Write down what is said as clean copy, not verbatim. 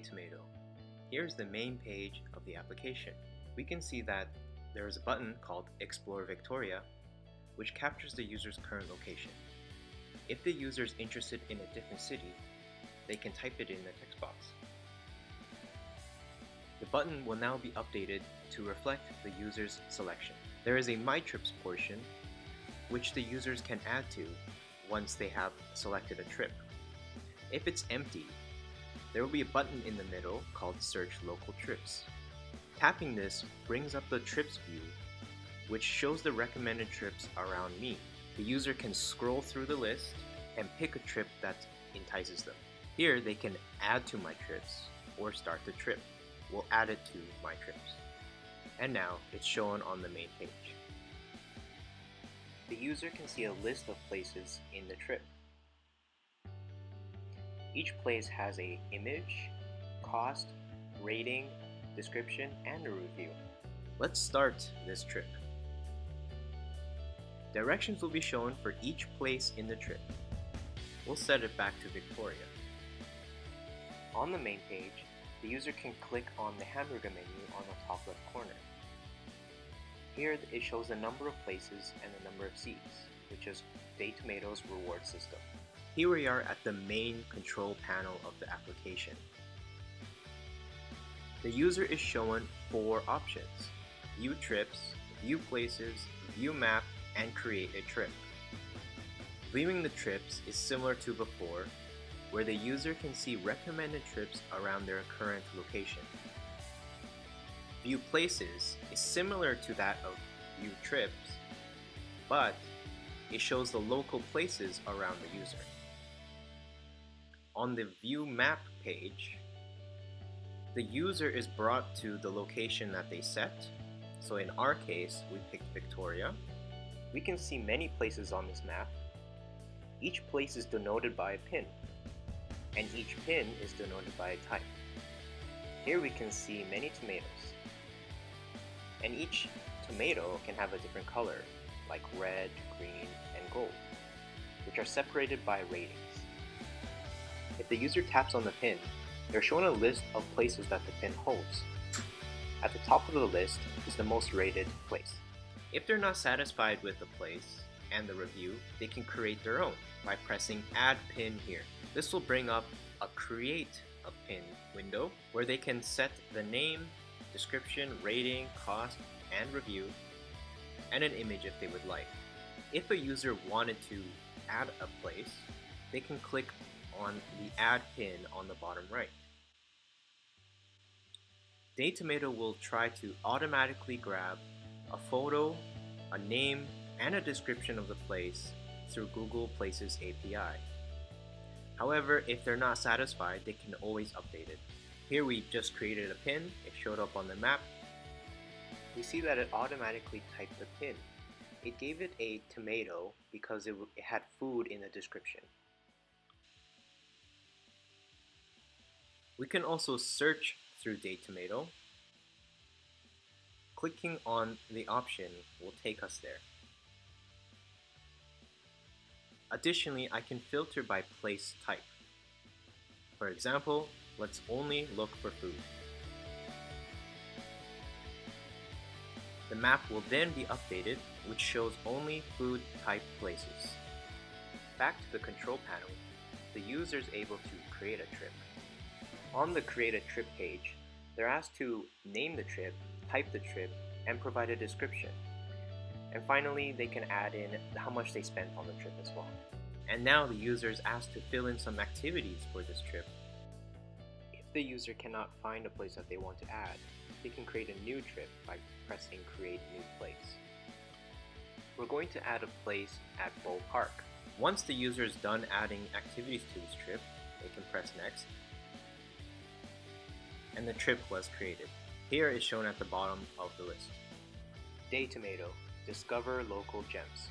DayTomato. Here's the main page of the application. We can see that there is a button called Explore Victoria, which captures the user's current location. If the user is interested in a different city, they can type it in the text box. The button will now be updated to reflect the user's selection. There is a My Trips portion, which the users can add to once they have selected a trip. If it's empty, there will be a button in the middle called Search Local Trips. Tapping this brings up the trips view, which shows the recommended trips around me. The user can scroll through the list and pick a trip that entices them. Here they can add to My Trips or start the trip. We'll add it to My Trips. And now it's shown on the main page. The user can see a list of places in the trip. Each place has an image, cost, rating, description, and a review. Let's start this trip. Directions will be shown for each place in the trip. We'll set it back to Victoria. On the main page, the user can click on the hamburger menu on the top left corner. Here it shows the number of places and the number of seats, which is DayTomato's reward system. Here we are at the main control panel of the application. The user is shown 4 options: View Trips, View Places, View Map, and Create a Trip. Viewing the trips is similar to before, where the user can see recommended trips around their current location. View Places is similar to that of View Trips, but it shows the local places around the user. On the View Map page, the user is brought to the location that they set. So in our case, we picked Victoria. We can see many places on this map. Each place is denoted by a pin, and each pin is denoted by a type. Here we can see many tomatoes, and each tomato can have a different color, like red, green, and gold, which are separated by ratings. If the user taps on the pin, they're shown a list of places that the pin holds. At the top of the list is the most rated place. If they're not satisfied with the place and the review, they can create their own by pressing Add Pin here. This will bring up a Create a Pin window where they can set the name, description, rating, cost, and review, and an image if they would like. If a user wanted to add a place, they can click on the Add Pin on the bottom right. DayTomato will try to automatically grab a photo, a name, and a description of the place through Google Places API. However, if they're not satisfied, they can always update it. Here we just created a pin, it showed up on the map. We see that it automatically typed the pin. It gave it a tomato because it had food in the description. We can also search through DayTomato. Clicking on the option will take us there. Additionally, I can filter by place type. For example, let's only look for food. The map will then be updated, which shows only food type places. Back to the control panel, the user is able to create a trip. On the Create a Trip page, they're asked to name the trip, type the trip, and provide a description. And finally, they can add in how much they spent on the trip as well. And now the user is asked to fill in some activities for this trip. If the user cannot find a place that they want to add, they can create a new trip by pressing Create New Place. We're going to add a place at Bow Park. Once the user is done adding activities to this trip, they can press Next, and the trip was created. Here is shown at the bottom of the list. DayTomato, discover local gems.